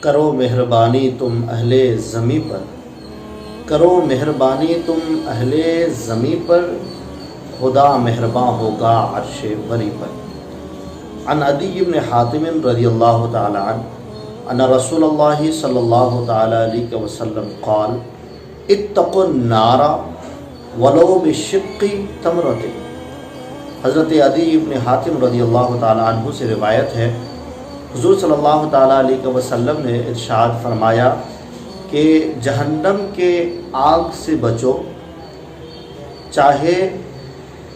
کرو مہربانی تم اہل زمیں پر، کرو مہربانی تم اہل زمیں پر، خدا مہرباں ہوگا عرش بری پر۔ عن عدی بن حاتم رضی اللہ تعالی عنہ ان رسول اللہ صلی اللہ تعالی علیہ وسلم قال اتقوا النار ولو بشق تمرۃ۔ حضرت عدی بن حاتم رضی اللہ تعالی عنہ سے روایت ہے، حضور صلی اللہ تعالی علیہ وسلم نے ارشاد فرمایا کہ جہنم کے آگ سے بچو، چاہے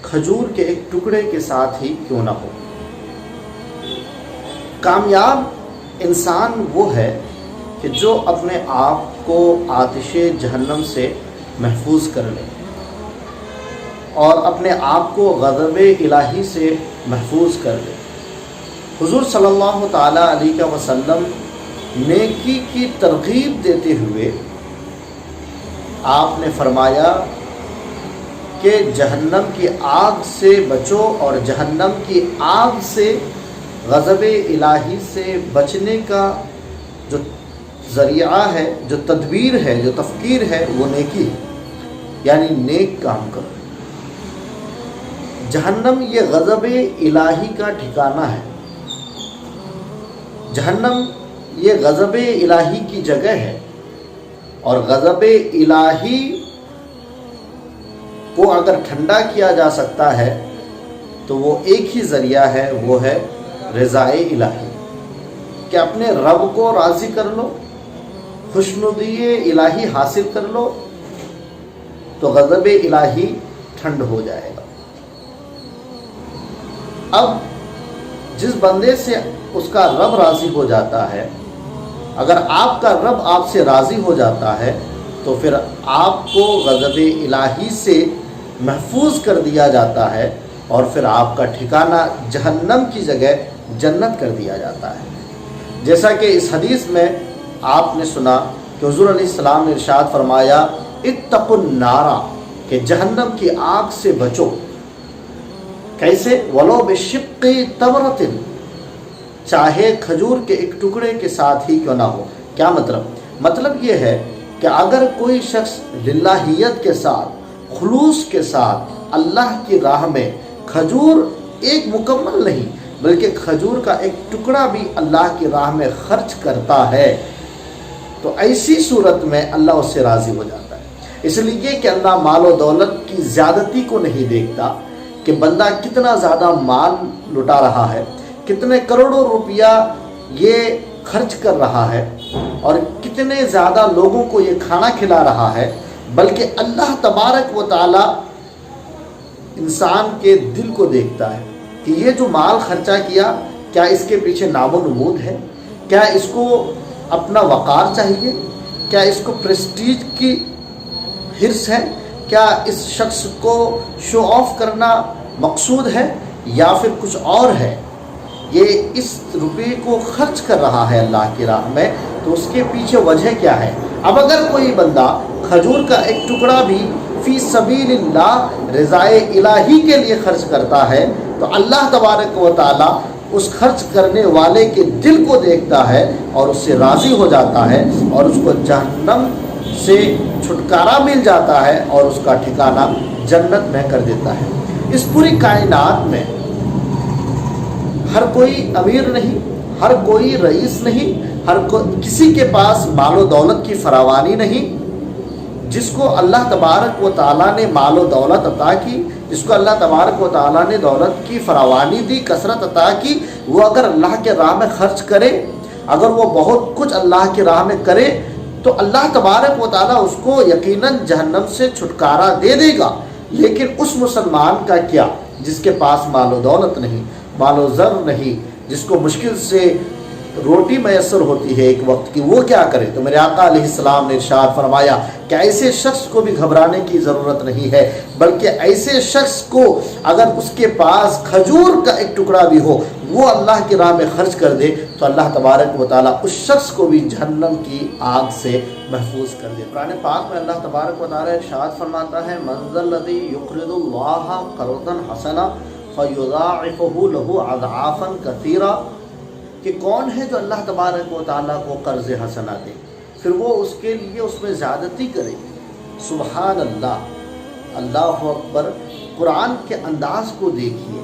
کھجور کے ایک ٹکڑے کے ساتھ ہی کیوں نہ ہو۔ کامیاب انسان وہ ہے کہ جو اپنے آپ کو آتش جہنم سے محفوظ کر لے اور اپنے آپ کو غضب الہی سے محفوظ کر لے۔ حضور صلی اللہ تعالی علیہ وسلم نیکی کی ترغیب دیتے ہوئے آپ نے فرمایا کہ جہنم کی آگ سے بچو، اور جہنم کی آگ سے غضب الہی سے بچنے کا جو ذریعہ ہے، جو تدبیر ہے، جو تفکیر ہے، وہ نیکی ہے، یعنی نیک کام کرو۔ جہنم یہ غضب الہی کا ٹھکانہ ہے، جہنم یہ غضب الہی کی جگہ ہے، اور غضب الہی کو اگر ٹھنڈا کیا جا سکتا ہے تو وہ ایک ہی ذریعہ ہے، وہ ہے رضائے الہی، کہ اپنے رب کو راضی کر لو، خوشنودی الہی حاصل کر لو تو غضب الہی ٹھنڈ ہو جائے گا۔ اب جس بندے سے اس کا رب راضی ہو جاتا ہے، اگر آپ کا رب آپ سے راضی ہو جاتا ہے تو پھر آپ کو غضب الہی سے محفوظ کر دیا جاتا ہے، اور پھر آپ کا ٹھکانہ جہنم کی جگہ جنت کر دیا جاتا ہے۔ جیسا کہ اس حدیث میں آپ نے سنا کہ حضور علیہ السلام نے ارشاد فرمایا اتقوا النار، کہ جہنم کی آگ سے بچو۔ کیسے؟ ولو بشق تمرۃ، چاہے کھجور کے ایک ٹکڑے کے ساتھ ہی کیوں نہ ہو۔ کیا مطلب؟ مطلب یہ ہے کہ اگر کوئی شخص للہیت کے ساتھ، خلوص کے ساتھ اللہ کی راہ میں کھجور ایک مکمل نہیں بلکہ کھجور کا ایک ٹکڑا بھی اللہ کی راہ میں خرچ کرتا ہے تو ایسی صورت میں اللہ اس سے راضی ہو جاتا ہے۔ اس لیے کہ اللہ مال و دولت کی زیادتی کو نہیں دیکھتا کہ بندہ کتنا زیادہ مال لٹا رہا ہے، کتنے کروڑوں روپیہ یہ خرچ کر رہا ہے، اور کتنے زیادہ لوگوں کو یہ کھانا کھلا رہا ہے، بلکہ اللہ تبارک و تعالی انسان کے دل کو دیکھتا ہے کہ یہ جو مال خرچہ کیا، کیا اس کے پیچھے نام و نمود ہے؟ کیا اس کو اپنا وقار چاہیے؟ کیا اس کو پریسٹیج کی حرص ہے؟ کیا اس شخص کو شو آف کرنا مقصود ہے یا پھر کچھ اور ہے؟ یہ اس روپے کو خرچ کر رہا ہے اللہ کی راہ میں تو اس کے پیچھے وجہ کیا ہے؟ اب اگر کوئی بندہ کھجور کا ایک ٹکڑا بھی فی سبیل اللہ رضائے الہی کے لیے خرچ کرتا ہے تو اللہ تبارک و تعالی اس خرچ کرنے والے کے دل کو دیکھتا ہے اور اس سے راضی ہو جاتا ہے، اور اس کو جہنم سے چھٹکارا مل جاتا ہے اور اس کا ٹھکانہ جنت میں کر دیتا ہے۔ اس پوری کائنات میں ہر کوئی امیر نہیں، ہر کوئی رئیس نہیں، کسی کے پاس مال و دولت کی فراوانی نہیں۔ جس کو اللہ تبارک و تعالیٰ نے مال و دولت عطا کی، جس کو اللہ تبارک و تعالیٰ نے دولت کی فراوانی دی، کثرت عطا کی، وہ اگر اللہ کے راہ میں خرچ کرے، اگر وہ بہت کچھ اللہ کی راہ میں کرے تو اللہ تبارک و تعالیٰ اس کو یقیناً جہنم سے چھٹکارا دے دے گا۔ لیکن اس مسلمان کا کیا جس کے پاس مال و دولت نہیں، مال و زر نہیں، جس کو مشکل سے روٹی میسر ہوتی ہے ایک وقت کی، وہ کیا کرے؟ تو میرے آقا علیہ السلام نے ارشاد فرمایا کہ ایسے شخص کو بھی گھبرانے کی ضرورت نہیں ہے، بلکہ ایسے شخص کو اگر اس کے پاس کھجور کا ایک ٹکڑا بھی ہو وہ اللہ کی راہ میں خرچ کر دے تو اللہ تبارک و تعالیٰ اس شخص کو بھی جہنم کی آگ سے محفوظ کر دے۔ قرآن پاک میں اللہ تبارک و تعالیٰ ارشاد فرماتا ہے من ذا الذی یقرض اللہ قرضا حسنا فیضاعفہ لہ اضعافا کثیرا کہ کون ہے جو اللہ تبارک و تعالیٰ کو قرض حسنہ دے پھر وہ اس کے لیے اس میں زیادتی کرے. سبحان اللہ، اللہ اکبر. قرآن کے انداز کو دیکھیے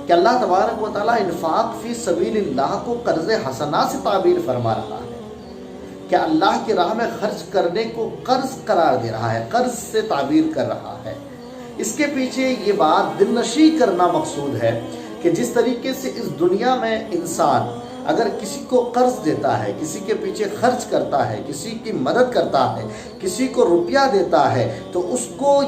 کہ اللہ تبارک و تعالیٰ انفاق فی سبیل اللہ کو قرض حسنہ سے تعبیر فرما رہا ہے کہ اللہ کی راہ میں خرچ کرنے کو قرض قرار دے رہا ہے، قرض سے تعبیر کر رہا ہے. اس کے پیچھے یہ بات دل نشیں کرنا مقصود ہے کہ جس طریقے سے اس دنیا میں انسان اگر کسی کو قرض دیتا ہے، کسی کے پیچھے خرچ کرتا ہے، کسی کی مدد کرتا ہے، کسی کو روپیہ دیتا ہے، تو اس کو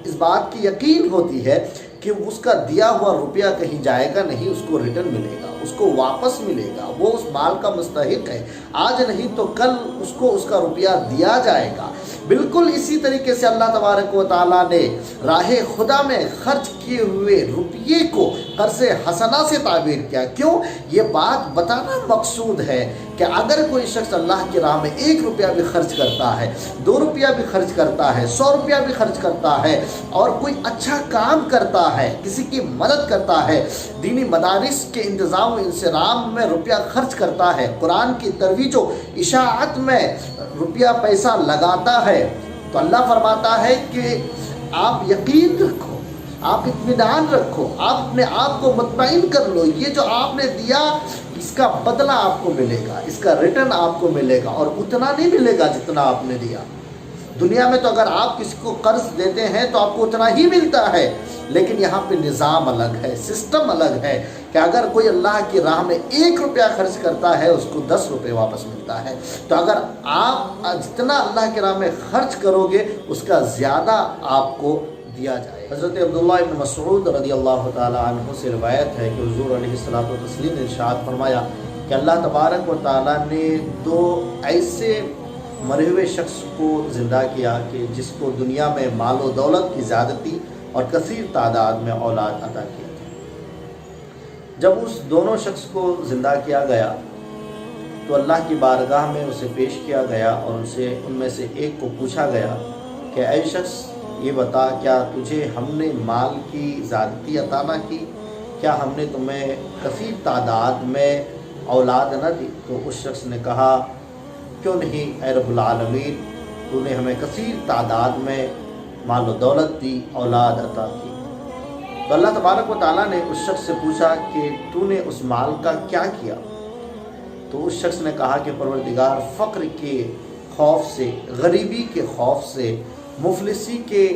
اس بات کی یقین ہوتی ہے کہ اس کا دیا ہوا روپیہ کہیں جائے گا نہیں، اس کو ریٹرن ملے گا، اس کو واپس ملے گا، وہ اس مال کا مستحق ہے. آج نہیں تو کل اس کو اس کا روپیہ دیا جائے گا. بالکل اسی طریقے سے اللہ تبارک و تعالیٰ نے راہ خدا میں خرچ کیے ہوئے روپیے کو قرض حسنہ سے تعبیر کیا. کیوں؟ یہ بات بتانا مقصود ہے کہ اگر کوئی شخص اللہ کی راہ میں 1 روپیہ بھی خرچ کرتا ہے، 2 روپیہ بھی خرچ کرتا ہے، 100 روپیہ بھی خرچ کرتا ہے اور کوئی اچھا کام کرتا ہے، کسی کی مدد کرتا ہے، دینی مدارس کے انتظام و انصرام میں روپیہ خرچ کرتا ہے، قرآن کی ترویج و اشاعت میں روپیہ پیسہ لگاتا ہے، تو اللہ فرماتا ہے کہ آپ یقین رکھو، آپ اطمینان رکھو، آپ اپنے آپ کو مطمئن کر لو، یہ جو آپ نے دیا اس کا بدلہ آپ کو ملے گا، اس کا ریٹرن آپ کو ملے گا، اور اتنا نہیں ملے گا جتنا آپ نے دیا. دنیا میں تو اگر آپ کسی کو قرض دیتے ہیں تو آپ کو اتنا ہی ملتا ہے، لیکن یہاں پہ نظام الگ ہے، سسٹم الگ ہے کہ اگر کوئی اللہ کی راہ میں 1 روپیہ خرچ کرتا ہے اس کو 10 روپے واپس ملتا ہے. تو اگر آپ جتنا اللہ کی راہ میں خرچ کرو گے اس کا زیادہ آپ کو دیا جائے. حضرت عبداللہ ابن مسعود رضی اللہ تعالیٰ عنہ سے روایت ہے کہ حضور علیہ الصلوۃ والتسلیم نے ارشاد فرمایا کہ اللہ تبارک و تعالیٰ نے 2 ایسے مرے ہوئے شخص کو زندہ کیا کہ جس کو دنیا میں مال و دولت کی زیادتی اور کثیر تعداد میں اولاد عطا کیا تھا. جب اس دونوں شخص کو زندہ کیا گیا تو اللہ کی بارگاہ میں اسے پیش کیا گیا اور ان میں سے ایک کو پوچھا گیا کہ اے شخص یہ بتا، کیا تجھے ہم نے مال کی زیادتی عطا نہ کی؟ کیا ہم نے تمہیں کثیر تعداد میں اولاد نہ دی؟ تو اس شخص نے کہا کیوں نہیں اے رب العالمین، تو نے ہمیں کثیر تعداد میں مال و دولت دی، اولاد عطا کی. تو اللہ تبارک و تعالیٰ نے اس شخص سے پوچھا کہ تو نے اس مال کا کیا کیا؟ تو اس شخص نے کہا کہ پروردگار، فقر کے خوف سے، غریبی کے خوف سے، مفلسی کے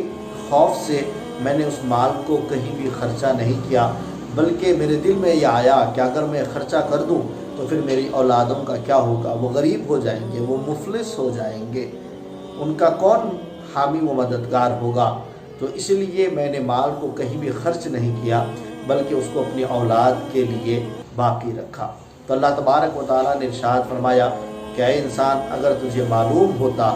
خوف سے میں نے اس مال کو کہیں بھی خرچہ نہیں کیا، بلکہ میرے دل میں یہ آیا کہ اگر میں خرچہ کر دوں تو پھر میری اولادوں کا کیا ہوگا؟ وہ غریب ہو جائیں گے، وہ مفلس ہو جائیں گے، ان کا کون حامی و مددگار ہوگا؟ تو اس لیے میں نے مال کو کہیں بھی خرچ نہیں کیا بلکہ اس کو اپنی اولاد کے لیے باقی رکھا. تو اللہ تبارک و تعالیٰ نے ارشاد فرمایا کہ اے انسان، اگر تجھے معلوم ہوتا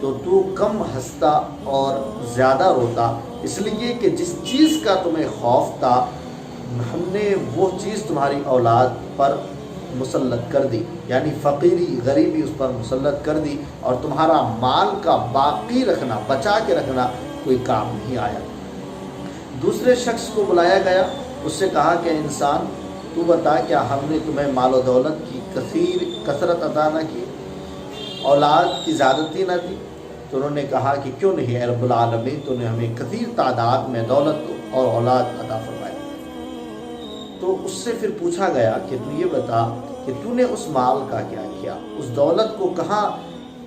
تو تو کم ہنستا اور زیادہ روتا، اس لیے کہ جس چیز کا تمہیں خوف تھا ہم نے وہ چیز تمہاری اولاد پر مسلط کر دی، یعنی فقیری، غریبی اس پر مسلط کر دی، اور تمہارا مال کا باقی رکھنا، بچا کے رکھنا کوئی کام نہیں آیا. دوسرے شخص کو بلایا گیا، اس سے کہا کہ انسان تو بتا، کیا ہم نے تمہیں مال و دولت کی کثرت عطا نہ کی، اولاد کی زیادتی نہ دی؟ تو انہوں نے کہا کہ کیوں نہیں اے رب العالمین، تو نے ہمیں کثیر تعداد میں دولت اور اولاد عطا فرمائی. تو اس سے پھر پوچھا گیا کہ تو یہ بتا کہ تو نے اس مال کا کیا کیا، اس دولت کو کہاں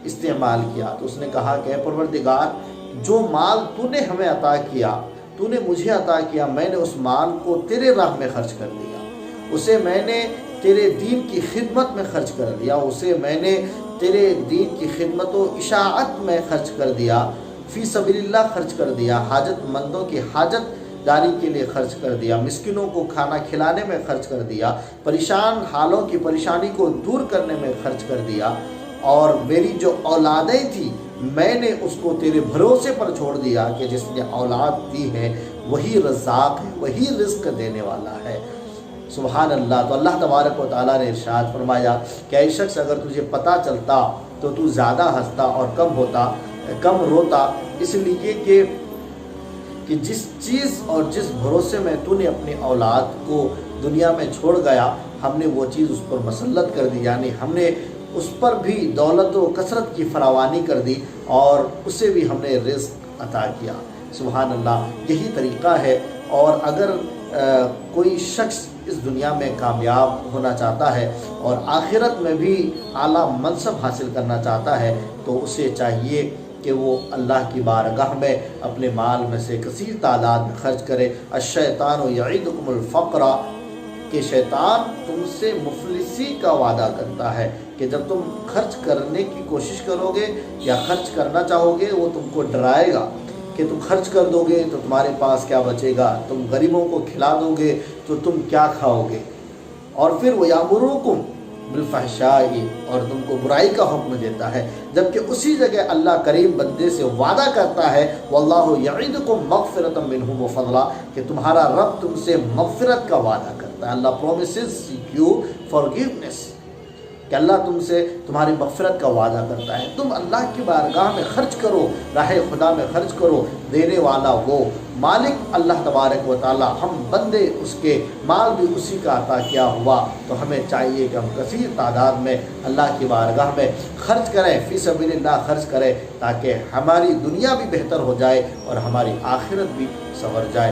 استعمال کیا؟ تو اس نے کہا کہ اے پروردگار، جو مال تو نے ہمیں عطا کیا، تو نے مجھے عطا کیا، میں نے اس مال کو تیرے راہ میں خرچ کر دیا، اسے میں نے تیرے دین کی خدمت میں خرچ کر دیا، اسے میں نے تیرے دین کی خدمت و اشاعت میں خرچ کر دیا، فی سبیل اللہ خرچ کر دیا، حاجت مندوں کی حاجت داری کے لیے خرچ کر دیا، مسکینوں کو کھانا کھلانے میں خرچ کر دیا، پریشان حالوں کی پریشانی کو دور کرنے میں خرچ کر دیا، اور میری جو اولادیں تھیں میں نے اس کو تیرے بھروسے پر چھوڑ دیا کہ جس نے اولاد دی ہے وہی رزاق ہے، وہی رزق دینے والا ہے. سبحان اللہ. تو اللہ تبارک و تعالیٰ نے ارشاد فرمایا کہ اے شخص، اگر تجھے پتہ چلتا تو تو زیادہ ہنستا اور کم روتا، اس لیے کہ جس چیز اور جس بھروسے میں تو نے اپنی اولاد کو دنیا میں چھوڑ گیا ہم نے وہ چیز اس پر مسلط کر دی، یعنی ہم نے اس پر بھی دولت و کثرت کی فراوانی کر دی اور اسے بھی ہم نے رزق عطا کیا۔ سبحان اللہ، یہی طریقہ ہے۔ اور اگر کوئی شخص اس دنیا میں کامیاب ہونا چاہتا ہے اور آخرت میں بھی اعلیٰ منصب حاصل کرنا چاہتا ہے تو اسے چاہیے کہ وہ اللہ کی بارگاہ میں اپنے مال میں سے کثیر تعداد میں خرچ کرے۔ الشیطان یعدکم الفقر، کہ شیطان تم سے مفلسی کا وعدہ کرتا ہے کہ جب تم خرچ کرنے کی کوشش کرو گے یا خرچ کرنا چاہو گے وہ تم کو ڈرائے گا کہ تم خرچ کر دو گے تو تمہارے پاس کیا بچے گا، تم غریبوں کو کھلا دو گے تو تم کیا کھاؤ گے، اور پھر وَيَأْمُرُكُمْ بِالْفَحْشَاءِ، اور تم کو برائی کا حکم دیتا ہے، جبکہ اسی جگہ اللہ کریم بندے سے وعدہ کرتا ہے وَاللَّهُ يَعِدُكُمْ مَغْفِرَةً مِّنْهُ وَفَضْلًا، کہ تمہارا رب تم سے مغفرت کا وعدہ کرتا ہے۔ اللہ promises you forgiveness، کہ اللہ تم سے تمہاری مغفرت کا وعدہ کرتا ہے۔ تم اللہ کی بارگاہ میں خرچ کرو، راہ خدا میں خرچ کرو، دینے والا وہ مالک اللہ تبارک و تعالی، ہم بندے اس کے، مال بھی اسی کا عطا کیا ہوا، تو ہمیں چاہیے کہ ہم کثیر تعداد میں اللہ کی بارگاہ میں خرچ کریں، فی سبیل اللہ خرچ کریں، تاکہ ہماری دنیا بھی بہتر ہو جائے اور ہماری آخرت بھی سنور جائے۔